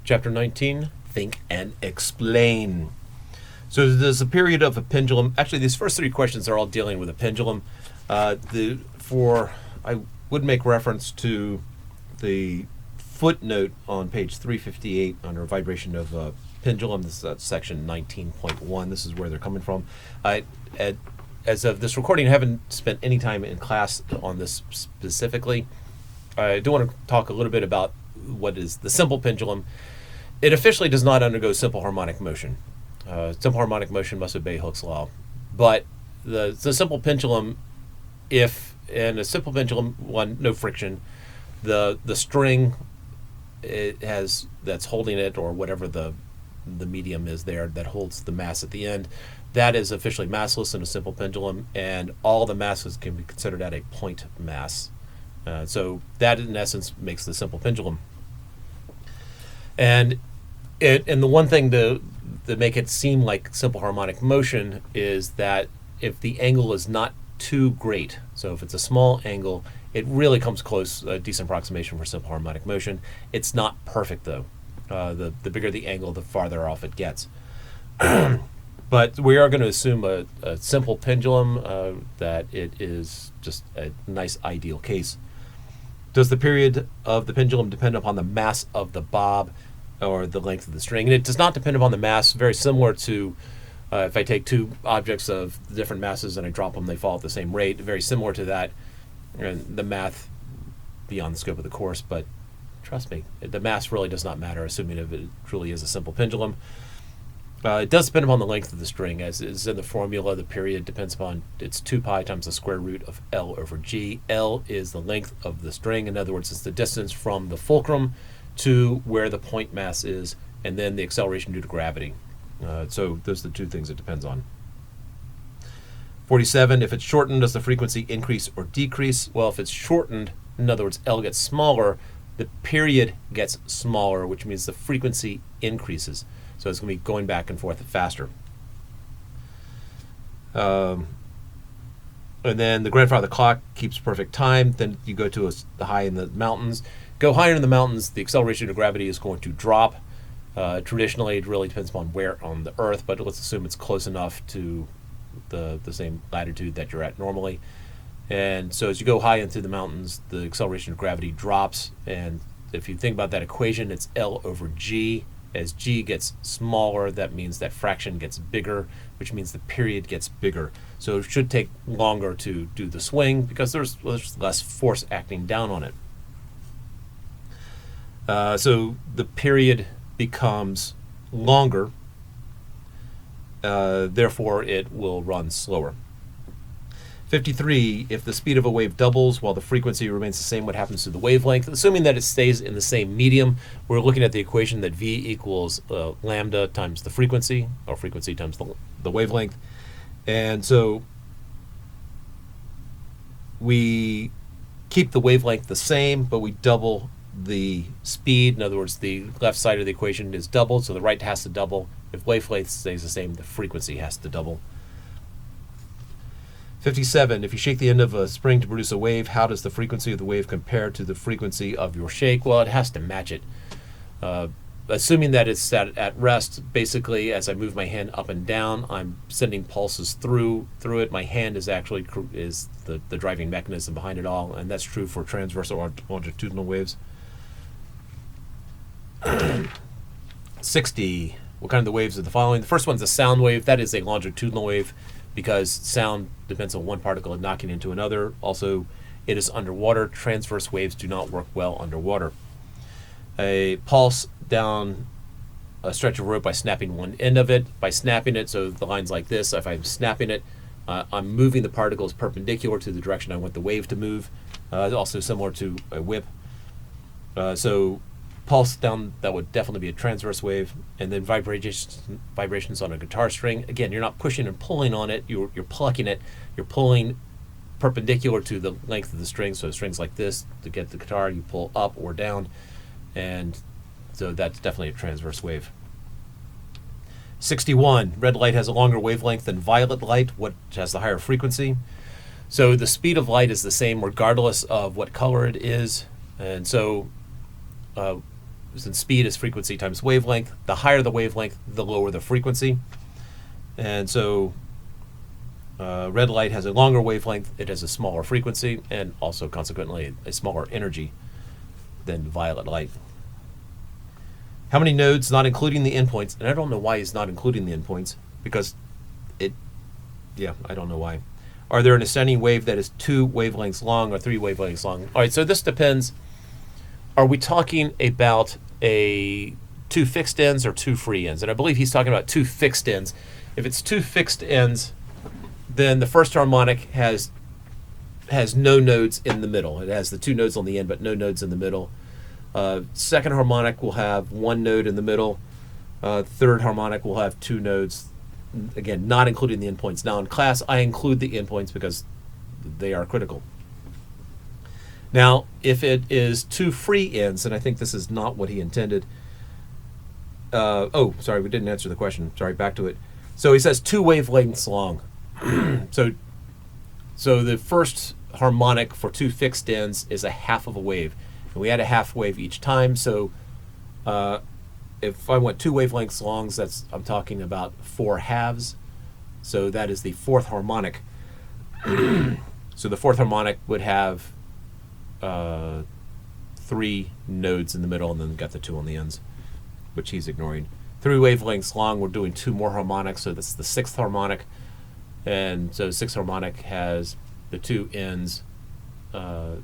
Chapter 19, Think and Explain. So there's a period of a pendulum. Actually, these first three questions are all dealing with a pendulum. I would make reference to the footnote on page 358 under vibration of a pendulum. This is section 19.1. This is where they're coming from. As of this recording, I haven't spent any time in class on this specifically. I do want to talk a little bit about what is the simple pendulum. It officially does not undergo simple harmonic motion. Simple harmonic motion must obey Hooke's law. But the simple pendulum, if in a simple pendulum, one, no friction, the string that's holding it, or whatever the medium is there that holds the mass at the end, that is officially massless in a simple pendulum, and all the masses can be considered at a point mass. So that in essence makes the simple pendulum. And the one thing to make it seem like simple harmonic motion is that if the angle is not too great, so if it's a small angle, it really comes close, a decent approximation for simple harmonic motion. It's not perfect though. The bigger the angle, the farther off it gets. But we are going to assume a simple pendulum, that it is just a nice ideal case. Does the period of the pendulum depend upon the mass of the bob or the length of the string? And it does not depend upon the mass, very similar to if I take two objects of different masses and I drop them, they fall at the same rate. Very similar to that, and the math beyond the scope of the course, but trust me, the mass really does not matter, assuming if it truly is a simple pendulum. It does depend upon the length of the string, as is in the formula. The period depends upon, it's 2 pi times the square root of L over G. L is the length of the string. In other words, it's the distance from the fulcrum to where the point mass is, and then the acceleration due to gravity. So those are the two things it depends on. 47, if it's shortened, does the frequency increase or decrease? Well, if it's shortened, in other words, L gets smaller, the period gets smaller, which means the frequency increases. So it's going to be going back and forth faster. And then the grandfather clock keeps perfect time. Then you go to the high in the mountains. Go higher in the mountains, the acceleration of gravity is going to drop. Traditionally, it really depends upon where on the Earth, but let's assume it's close enough to the same latitude that you're at normally. And so as you go high into the mountains, the acceleration of gravity drops. And if you think about that equation, it's L over G. As G gets smaller, that means that fraction gets bigger, which means the period gets bigger. So it should take longer to do the swing because there's less force acting down on it. So the period becomes longer, therefore it will run slower. 53, if the speed of a wave doubles while the frequency remains the same, what happens to the wavelength? Assuming that it stays in the same medium, we're looking at the equation that V equals lambda times the frequency, or frequency times the wavelength. And so we keep the wavelength the same, but we double the speed. In other words, the left side of the equation is doubled, so the right has to double. If wavelength stays the same, the frequency has to double. 57, if you shake the end of a spring to produce a wave, how does the frequency of the wave compare to the frequency of your shake? Well, it has to match it. Assuming that it's at rest, basically, as I move my hand up and down, I'm sending pulses through it. My hand is actually the driving mechanism behind it all, and that's true for transverse or longitudinal waves. 60, what kind of the waves are the following? The first one's a sound wave. That is a longitudinal wave, because sound depends on one particle knocking into another. Also, it is underwater. Transverse waves do not work well underwater. A pulse down a stretch of rope by snapping one end of it. By snapping it, so the line's like this, if I'm snapping it, I'm moving the particles perpendicular to the direction I want the wave to move. Also similar to a whip. So pulse down, that would definitely be a transverse wave. And then vibrations on a guitar string. Again, you're not pushing and pulling on it, you're plucking it. You're pulling perpendicular to the length of the string. So strings like this, to get the guitar, you pull up or down. And so that's definitely a transverse wave. 61, red light has a longer wavelength than violet light, which has the higher frequency. So the speed of light is the same regardless of what color it is. And so since speed is frequency times wavelength, the higher the wavelength, the lower the frequency. And so red light has a longer wavelength, it has a smaller frequency, and also consequently a smaller energy than violet light. How many nodes, not including the endpoints? And I don't know why he's not including the endpoints, because I don't know why. Are there an ascending wave that is 2 wavelengths long or 3 wavelengths long? All right, so this depends. Are we talking about 2 fixed ends or 2 free ends? And I believe he's talking about 2 fixed ends. If it's 2 fixed ends, then the first harmonic has no nodes in the middle. It has the 2 nodes on the end, but no nodes in the middle. Second harmonic will have 1 node in the middle. Third harmonic will have 2 nodes. Again, not including the endpoints. Now in class, I include the endpoints because they are critical. Now, if it is 2 free ends, and I think this is not what he intended. Oh, sorry, we didn't answer the question. Sorry, back to it. So he says 2 wavelengths long. So the first harmonic for 2 fixed ends is a half of a wave. And we add a half wave each time. So if I want 2 wavelengths long, I'm talking about 4 halves. So that is the 4th harmonic. So the 4th harmonic would have 3 nodes in the middle, and then got the 2 on the ends, which he's ignoring. 3 wavelengths long, we're doing 2 more harmonics, so that's the 6th harmonic. And so 6th harmonic has the 2 ends, so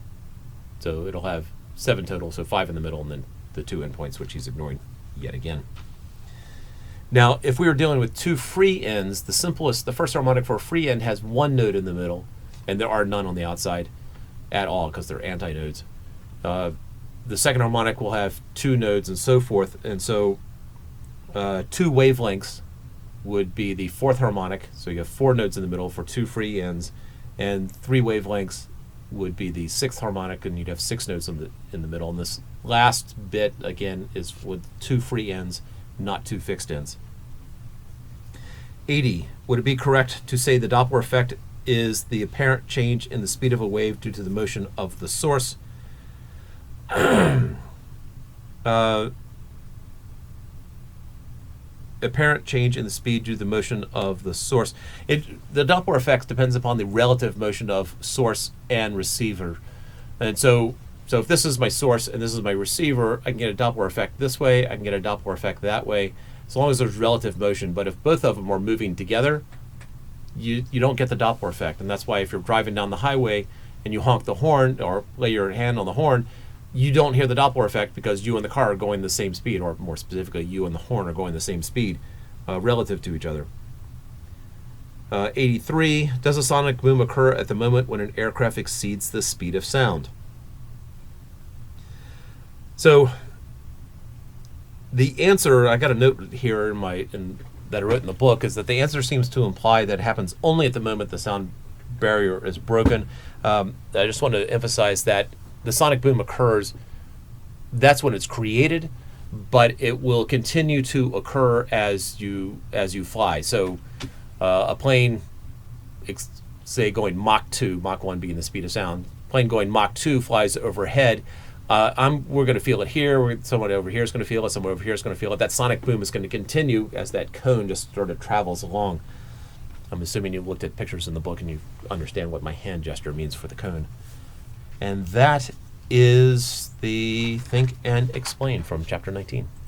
it'll have 7 total, so 5 in the middle, and then the 2 endpoints, which he's ignoring yet again. Now, if we were dealing with 2 free ends, the first harmonic for a free end has 1 node in the middle, and there are none on the outside at all because they're antinodes. The second harmonic will have 2 nodes and so forth, and so 2 wavelengths would be the 4th harmonic, so you have 4 nodes in the middle for 2 free ends, and 3 wavelengths would be the 6th harmonic, and you'd have 6 nodes in the middle. And this last bit, again, is with 2 free ends, not 2 fixed ends. 80. Would it be correct to say the Doppler effect is the apparent change in the speed of a wave due to the motion of the source? Apparent change in the speed due to the motion of the source. The Doppler effect depends upon the relative motion of source and receiver. And so if this is my source and this is my receiver, I can get a Doppler effect this way, I can get a Doppler effect that way, as long as there's relative motion. But if both of them are moving together, you don't get the Doppler effect. And that's why if you're driving down the highway and you honk the horn or lay your hand on the horn, you don't hear the Doppler effect because you and the car are going the same speed, or more specifically, you and the horn are going the same speed relative to each other. 83, does a sonic boom occur at the moment when an aircraft exceeds the speed of sound? So the answer, I got a note here that I wrote in the book, is that the answer seems to imply that it happens only at the moment the sound barrier is broken. I just want to emphasize that the sonic boom occurs, that's when it's created, but it will continue to occur as you fly. So a plane, say going Mach 2, Mach 1 being the speed of sound, plane going Mach 2 flies overhead. We're going to feel it here. Someone over here is going to feel it. Someone over here is going to feel it. That sonic boom is going to continue as that cone just sort of travels along. I'm assuming you've looked at pictures in the book and you understand what my hand gesture means for the cone. And that is the Think and Explain from Chapter 19.